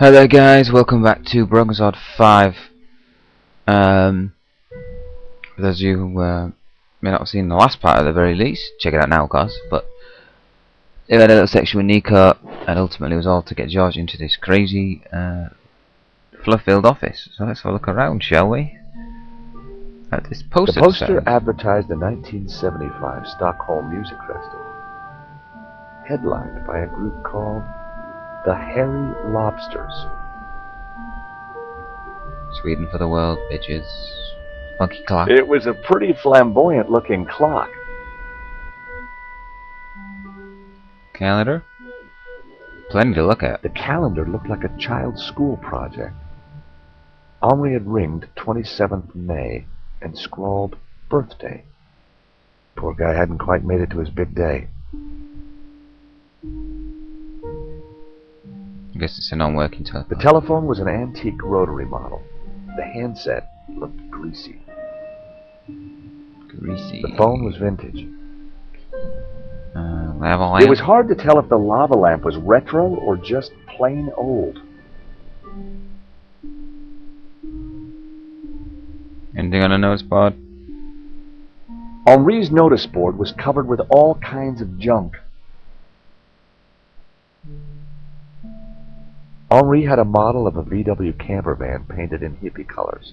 Hi there guys, welcome back to BS5. For those of you who may not have seen the last part at the very least, check it out now of course, but it had a little section with Nico, and ultimately it was all to get George into this crazy fluff-filled office. So let's have a look around, shall we? At this poster. The poster advertised the 1975 Stockholm Music Festival, headlined by a group called the Hairy Lobsters. Sweden for the world, bitches. Funky clock. It was a pretty flamboyant-looking clock. Calendar. Plenty to look at. The calendar looked like a child's school project. Henri had ringed 27th May and scrawled birthday. Poor guy hadn't quite made it to his big day. I guess it's a non-working telephone. The telephone was an antique rotary model. The handset looked greasy. The phone was vintage. Lava lamp. It was hard to tell if the lava lamp was retro or just plain old. Anything on a notice board? Henri's notice board was covered with all kinds of junk. Henri had a model of a VW camper van painted in hippie colors.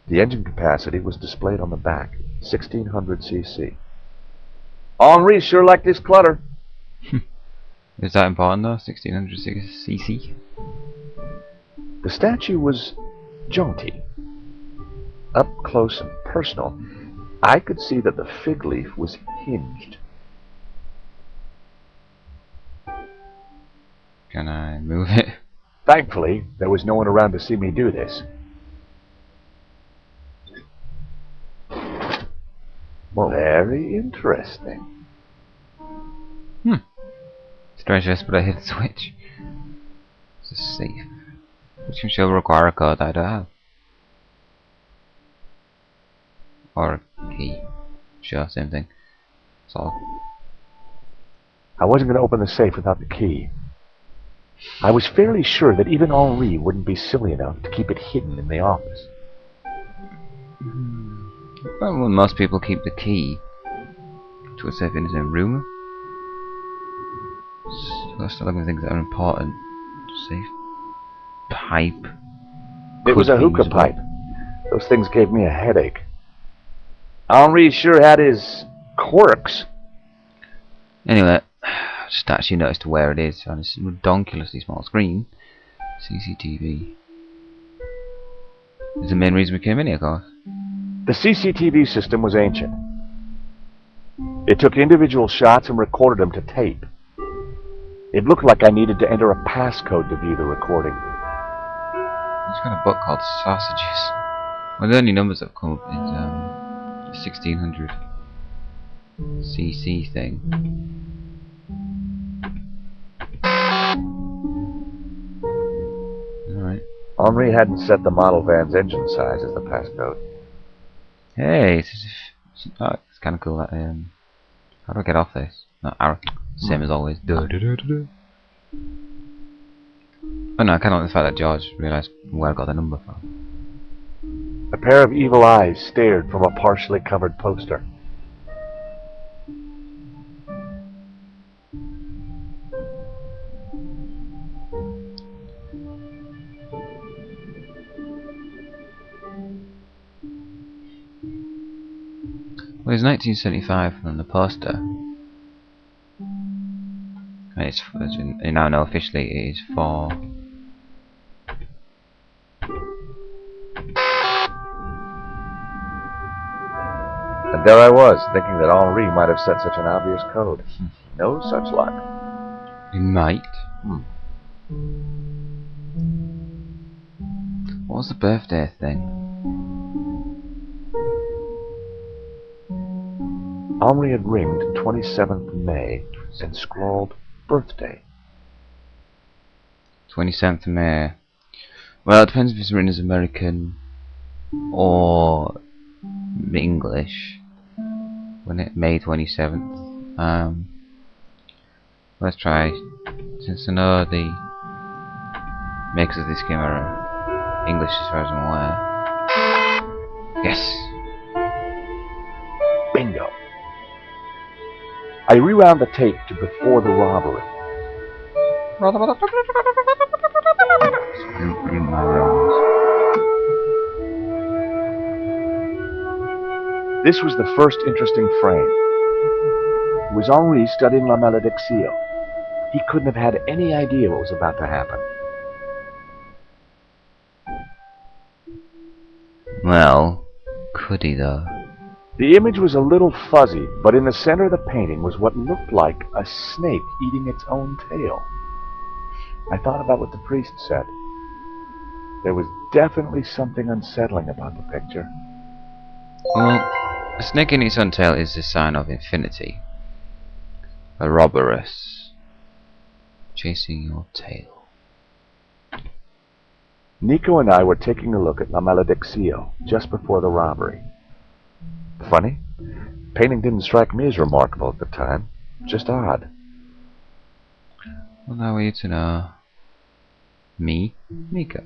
The engine capacity was displayed on the back, 1600 cc. Henri sure liked his clutter. Is that important though? 1600 cc? The statue was jaunty. Up close and personal, I could see that the fig leaf was hinged. Can I move it? Thankfully, there was no one around to see me do this. Well, very interesting. Strange this, but I hit the switch. This is safe. Which can still require a code I don't have. Or a key. Sure, same thing. So I wasn't going to open the safe without the key. I was fairly sure that even Henri wouldn't be silly enough to keep it hidden in the office. well, most people keep the key to a safe in his own room. So let's start looking at things that are important. Safe. Pipe. It was a hookah pipe. Those things gave me a headache. Henri sure had his quirks. Anyway, just actually noticed where it is on this ridiculously small screen. CCTV. It's the main reason we came in here, of course. The CCTV system was ancient. It took individual shots and recorded them to tape. It looked like I needed to enter a passcode to view the recording. It's got a book called Sausages. Well, the only numbers that have come up is 1600 cc thing. Alright. Henri hadn't set the model van's engine size as the passcode. Hey, it's kind of cool that how do I get off this? No, arrow. Same as always. But no, I kind of like the fact that George realised where I got the number from. A pair of evil eyes stared from a partially covered poster. Well, it's 1975 on the poster. And it's, as we now know officially, it is for... And there I was, thinking that Henri might have set such an obvious code. No such luck. He might. What was the birthday thing? Henri had ringed 27th May and scrawled birthday. 27th of May. Well, it depends if it's written as American or English. When it May 27th. Let's try, since I know the makers of this game are English as far as I'm aware. Yes! Bingo. I rewound the tape to before the robbery. In my realms. This was the first interesting frame. It was Henri studying La Malediccio. He couldn't have had any idea what was about to happen. Well, could he though? The image was a little fuzzy, but in the center of the painting was what looked like a snake eating its own tail. I thought about what the priest said. There was definitely something unsettling about the picture. Well, a snake in its own tail is a sign of infinity. A robberess chasing your tail. Nico and I were taking a look at La Malediccio just before the robbery. Funny, painting didn't strike me as remarkable at the time, just odd. Well, how are you to know? Me, Nico.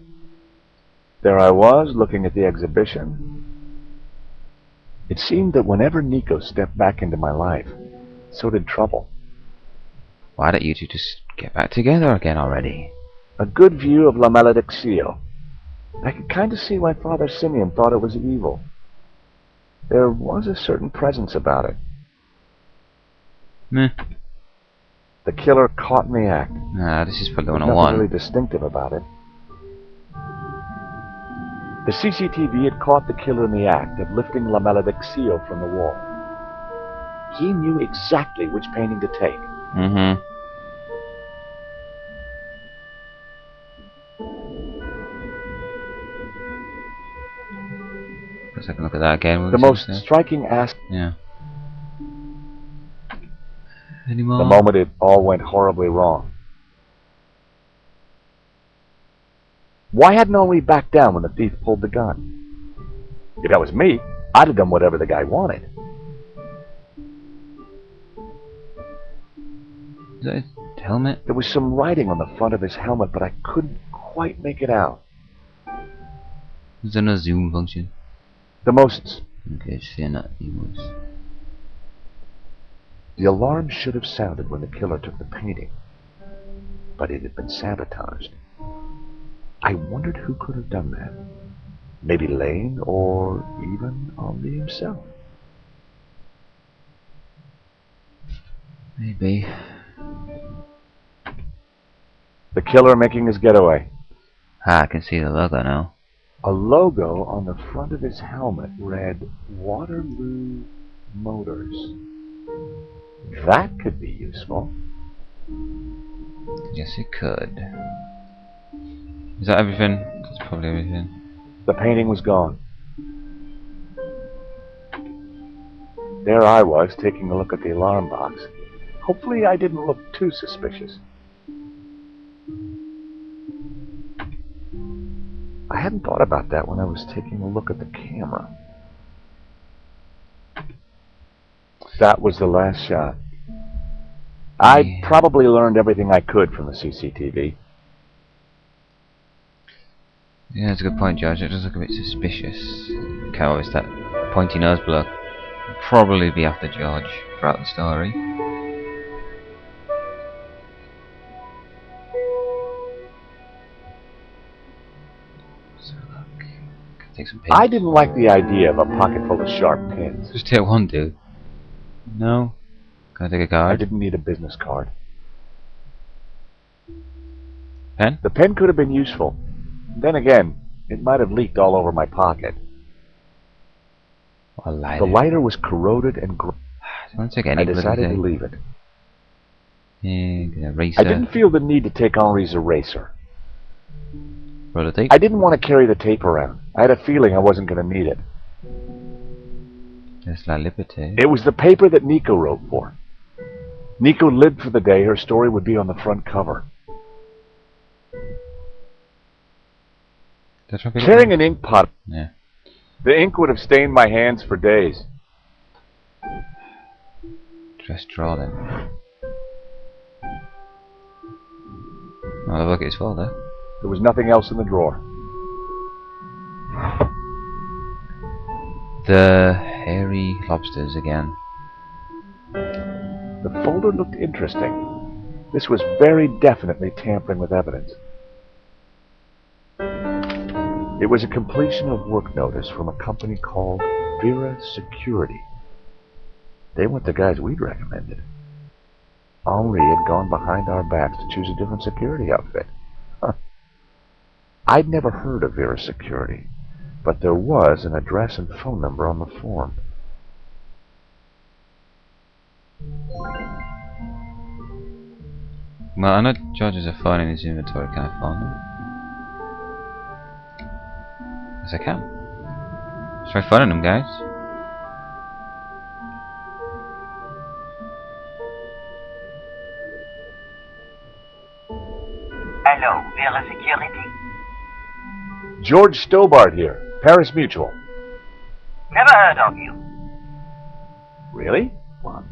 There I was, looking at the exhibition. It seemed that whenever Nico stepped back into my life, so did trouble. Why don't you two just get back together again already? A good view of La Malediccio. I could kind of see why Father Simeon thought it was evil. There was a certain presence about it. Meh. The killer caught in the act. Nah, this is probably There's one on nothing really one. distinctive about it. The CCTV had caught the killer in the act of lifting La Malediccio from the wall. He knew exactly which painting to take. Mm-hmm. Let's take a look at that again. What The was it most say? striking aspect, Yeah. Any more? the moment it all went horribly wrong. Why hadn't Henri backed down when the thief pulled the gun? If that was me, I'd have done whatever the guy wanted. Is that his helmet? There was some writing on the front of his helmet, but I couldn't quite make it out. Is there no zoom function? The most... Okay, see, not emos. The alarm should have sounded when the killer took the painting, but it had been sabotaged. I wondered who could have done that. Maybe Lane, or even Henri himself. Maybe. The killer making his getaway. Ah, I can see the logo now. A logo on the front of his helmet read Waterloo Motors. That could be useful. Yes, it could. Is that everything? That's probably everything. The painting was gone. There I was, taking a look at the alarm box. Hopefully I didn't look too suspicious. I hadn't thought about that when I was taking a look at the camera. That was the last shot. I probably learned everything I could from the CCTV. Yeah, that's a good point, George. It does look a bit suspicious. Okay, well, it's that pointy nose bloke. He'll probably be after George throughout the story. So look, can take some pins. I didn't like the idea of a pocket full of sharp pins. Just take one, dude. No. Can I take a card? I didn't need a business card. Pen? The pen could have been useful. Then again, it might have leaked all over my pocket. Or a lighter. The lighter was corroded and Do you want to take any I decided to bloody leave it. thing? Yeah, eraser. I didn't feel the need to take Henri's eraser. Roll of tape. I didn't want to carry the tape around. I had a feeling I wasn't going to need it. There's La Liberté. It was the paper that Nico wrote for. Nico lived for the day her story would be on the front cover. That's what Carrying an ink pot, Yeah. the ink would have stained my hands for days. Just draw then. Oh, the bucket is full there. There was nothing else in the drawer. The hairy lobsters again. The folder looked interesting. This was very definitely tampering with evidence. It was a completion of work notice from a company called Vera Security. They weren't the guys we'd recommended. Henri had gone behind our backs to choose a different security outfit. Huh. I'd never heard of Vera Security, but there was an address and phone number on the form. Well, I know George has a phone in his inventory. Can I phone him? Yes, I can. Let's try phoning him, guys. Hello, Vera Security? George Stobart here, Paris Mutual. Never heard of you. Really? Well, I'm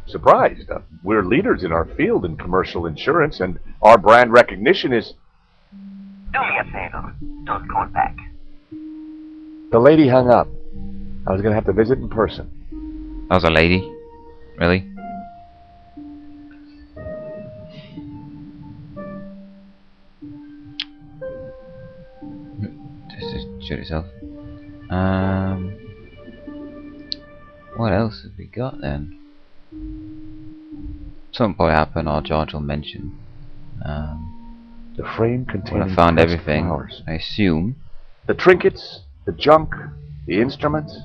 surprised. We're leaders in our field in commercial insurance, and our brand recognition is... Do me a favor. Don't call back. The lady hung up. I was going to have to visit in person. That was a lady. Really? Just shoot itself. What else have we got then? Something probably happened, or George will mention. The frame When contained I found pressed everything, flowers. I assume. The trinkets, the junk, the instruments.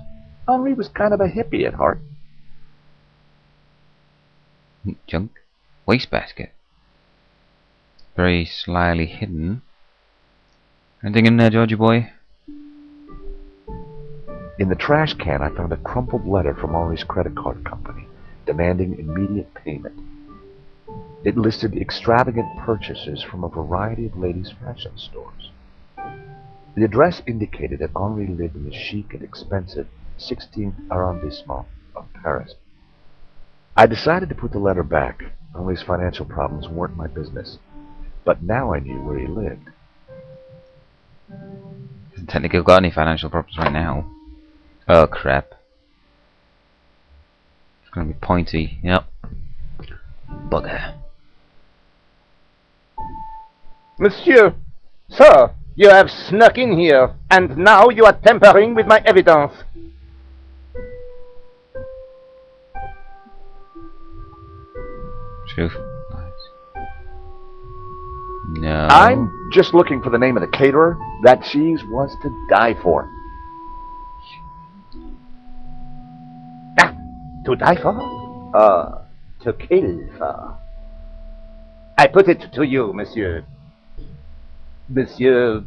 Henri was kind of a hippie at heart. Junk. Wastebasket. Very slyly hidden. Anything in there, Georgie boy? In the trash can, I found a crumpled letter from Henri's credit card company, demanding immediate payment. It listed extravagant purchases from a variety of ladies' fashion stores. The address indicated that Henri lived in the chic and expensive 16th arrondissement of Paris. I decided to put the letter back. Henri's financial problems weren't my business, but now I knew where he lived. Doesn't technically got any financial problems right now. Oh crap. It's gonna be pointy, yep. Bugger. Monsieur, sir, you have snuck in here, and now you are tampering with my evidence. Truth. Nice. No. I'm just looking for the name of the caterer. That cheese was to die for. To die for? To kill for. I put it to you, monsieur. Monsieur...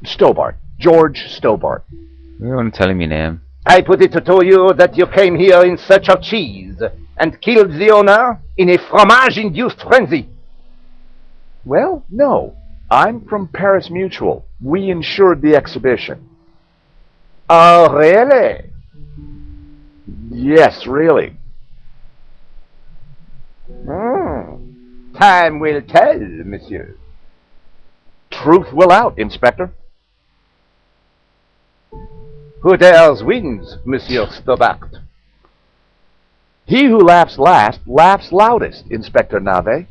Stobart. George Stobart. You don't want to tell him your name. I put it to you that you came here in search of cheese and killed the owner in a fromage-induced frenzy. Well, no. I'm from Paris Mutual. We insured the exhibition. Oh, really? Yes, really. Time will tell, monsieur. Truth will out, Inspector. Who dares wins, Monsieur Stobart? He who laughs last laughs loudest, Inspector Nave.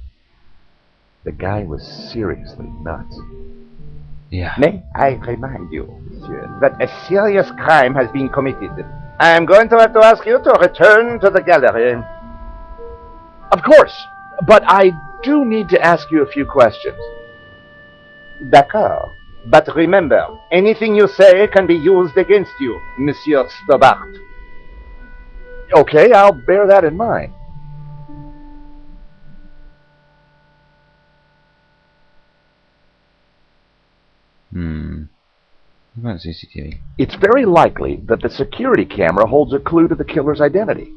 The guy was seriously nuts. Yeah. May I remind you, monsieur, that a serious crime has been committed. I am going to have to ask you to return to the gallery. Of course, but I do need to ask you a few questions. D'accord. But remember, anything you say can be used against you, Monsieur Stobart. Okay, I'll bear that in mind. What about CCTV? It's very likely that the security camera holds a clue to the killer's identity.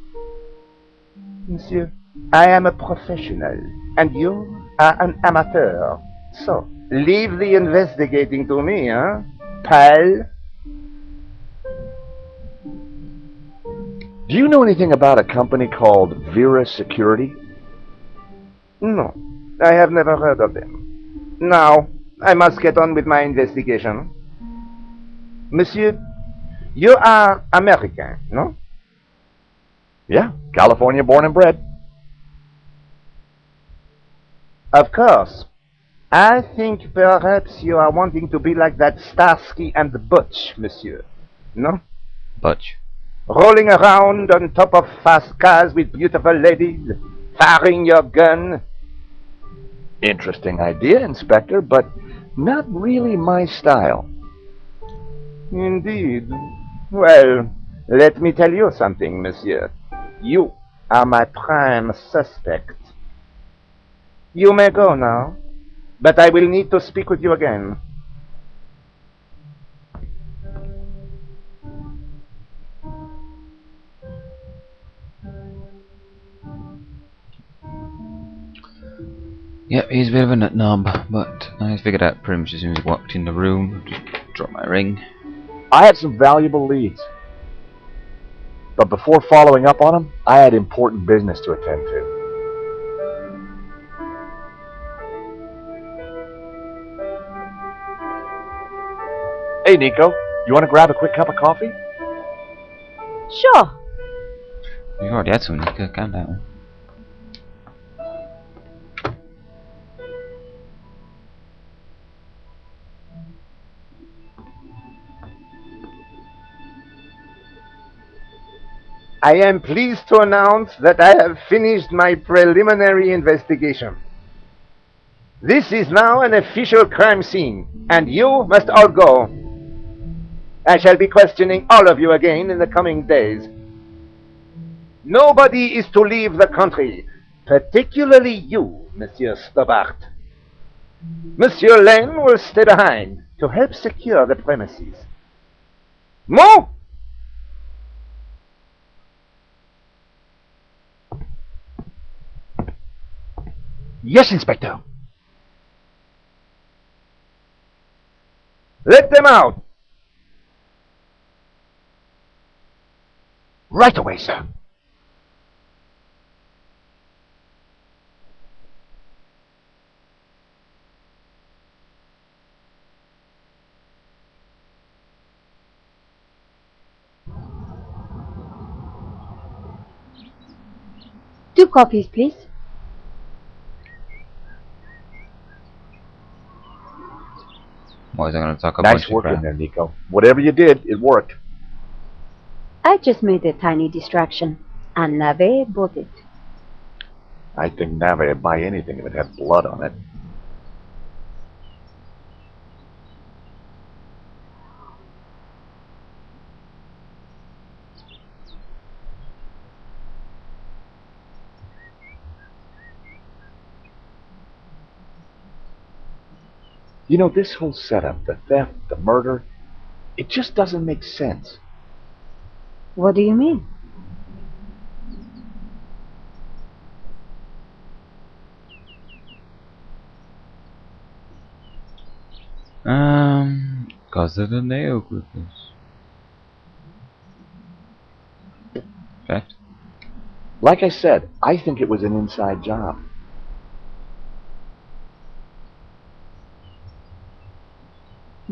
Monsieur, I am a professional, and you are an amateur. So, leave the investigating to me, huh, pal? Do you know anything about a company called Vera Security? No, I have never heard of them. Now, I must get on with my investigation. Monsieur, you are American, no? Yeah, California born and bred. Of course. I think perhaps you are wanting to be like that Starsky and Butch, monsieur. No? Butch. Rolling around on top of fast cars with beautiful ladies, firing your gun. Interesting idea, Inspector, but not really my style. Indeed. Well, let me tell you something, monsieur. You are my prime suspect. You may go now, but I will need to speak with you again. Yep, he's a bit of a nut knob, but I figured out pretty much as soon as he walked in the room. Just dropped my ring. I had some valuable leads. But before following up on them, I had important business to attend to. Hey, Nico, you want to grab a quick cup of coffee? Sure. You already had some, Nico. Calm down. I am pleased to announce that I have finished my preliminary investigation. This is now an official crime scene, and you must all go. I shall be questioning all of you again in the coming days. Nobody is to leave the country, particularly you, Monsieur Stobart. Monsieur Lane will stay behind to help secure the premises. Move! Yes, Inspector. Let them out! Right away, sir. Two coffees, please. Why is I going to talk a Nice bunch of work in crap? there, Nico. Whatever you did, it worked. I just made a tiny distraction, and Nave bought it. I think Nave would buy anything if it had blood on it. You know, this whole setup, the theft, the murder, it just doesn't make sense. What do you mean? Cause of the nail clippers. Fact. Like I said, I think it was an inside job.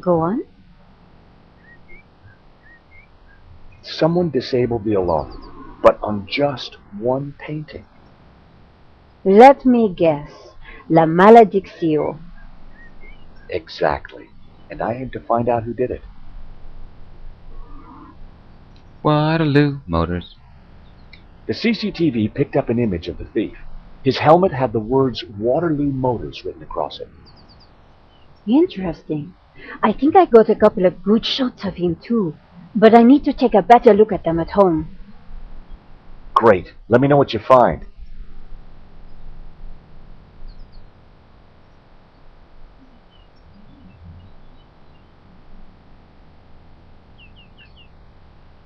Go on. Someone disabled the alarm, but on just one painting. Let me guess. La maledicción. Exactly. And I aim to find out who did it. Waterloo Motors. The CCTV picked up an image of the thief. His helmet had the words Waterloo Motors written across it. Interesting. I think I got a couple of good shots of him too, but I need to take a better look at them at home. Great. Let me know what you find.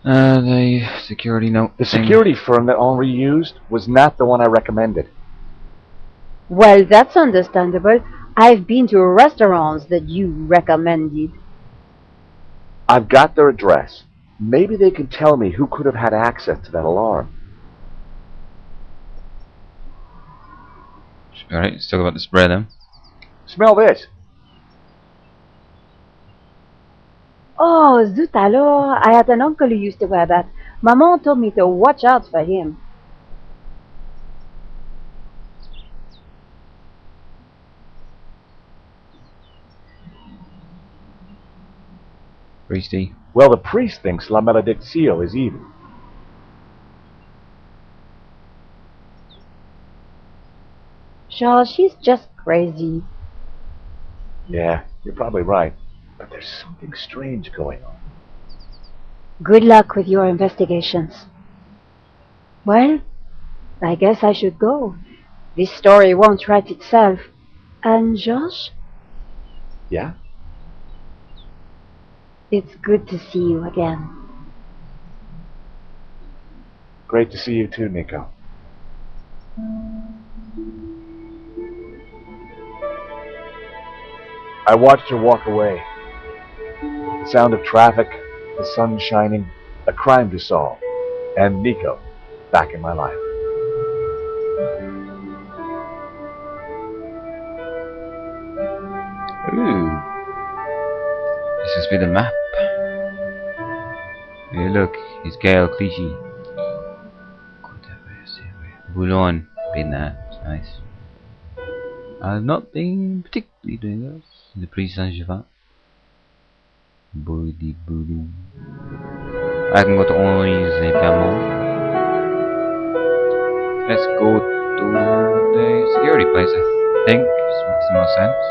The security note. The thing. security firm that Henri used was not the one I recommended. Well, that's understandable. I've been to restaurants that you recommended. I've got their address. Maybe they can tell me who could have had access to that alarm. Alright, let's talk about the spray then. Smell this. Oh, zut alors! I had an uncle who used to wear that. Maman told me to watch out for him. Priesty. Well, the priest thinks La Maledictio is evil. George, she's just crazy. Yeah, you're probably right. But there's something strange going on. Good luck with your investigations. Well, I guess I should go. This story won't write itself. And George, Yeah? it's good to see you again. Great to see you too, Nico. I watched her walk away. The sound of traffic, the sun shining, a crime to solve, and Nico back in my life. Ooh. This must be the map. Hey, look, it's Gael Clichy. Boulogne. Been there. It's nice. I've not been particularly doing this. The Prix Saint-Gervais. Booty booty. I can go to Henri's et Vermont. Let's go to the security place, I think. This makes the most sense.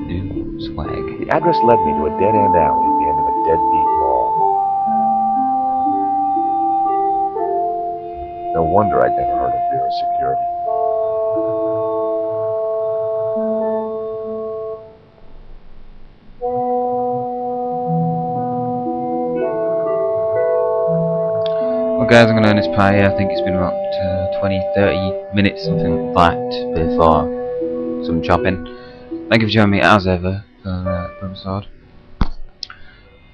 New swag. The address led me to a dead-end alley at the end of a deadbeat mall. No wonder I'd never heard of Bureau Security. Well guys, I'm gonna end this part here. I think it's been about 20-30 minutes, something like that, before some chopping. Thank you for joining me as ever for the episode.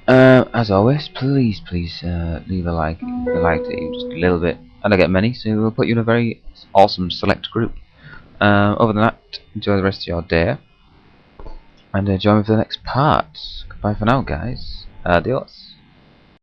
As always, please leave a like if you liked it, just a little bit. I don't get many, so we'll put you in a very awesome select group. Other than that, enjoy the rest of your day, and join me for the next part. Goodbye for now, guys. Adios.